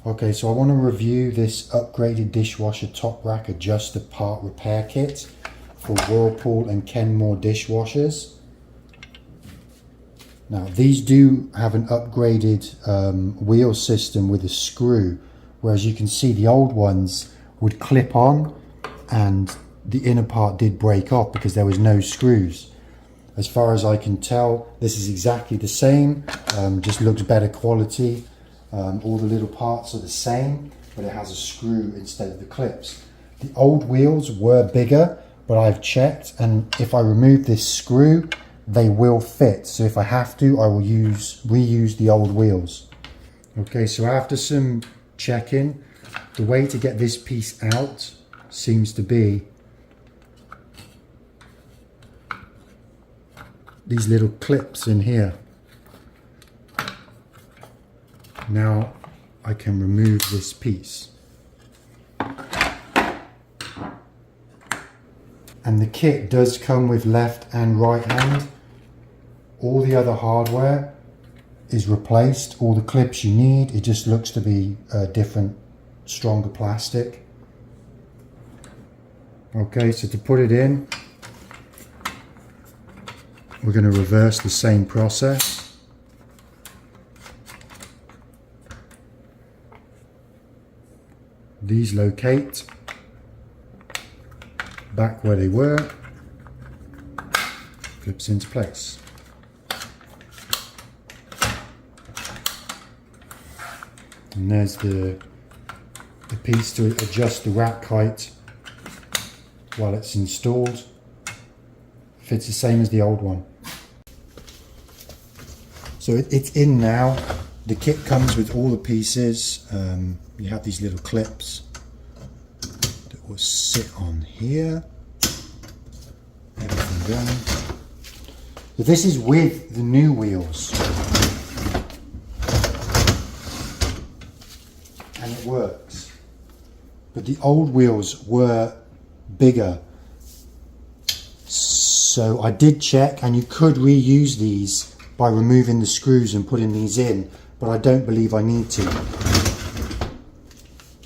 Okay, so I want to review this upgraded dishwasher top rack adjuster part repair kit for Whirlpool and Kenmore dishwashers. Now these do have an upgraded wheel system with a screw, whereas you can see the old ones would clip on and the inner part did break off because there was no screws. As far as I can tell, this is exactly the same, just looks better quality. All the little parts are the same, but it has a screw instead of the clips. The old wheels were bigger, but I've checked, and if I remove this screw, they will fit. So if I have to, I will reuse the old wheels. Okay, so after some checking, the way to get this piece out seems to be these little clips in here. Now I can remove this piece. And the kit does come with left and right hand. All the other hardware is replaced, all the clips you need. It just looks to be a different, stronger plastic. Okay, so to put it in, we're going to reverse the same process. These locate back where they were, clips into place. And there's the piece to adjust the rack height while it's installed. Fits the same as the old one. So it's in now. The kit comes with all the pieces. You have these little clips that will sit on here. Everything going. So this is with the new wheels. And it works. But the old wheels were bigger. So I did check, and you could reuse these by removing the screws and putting these in, but I don't believe I need to.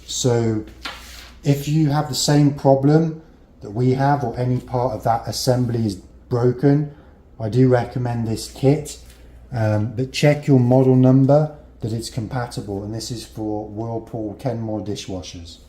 So if you have the same problem that we have, or any part of that assembly is broken, I do recommend this kit, but check your model number that it's compatible, and this is for Whirlpool Kenmore dishwashers.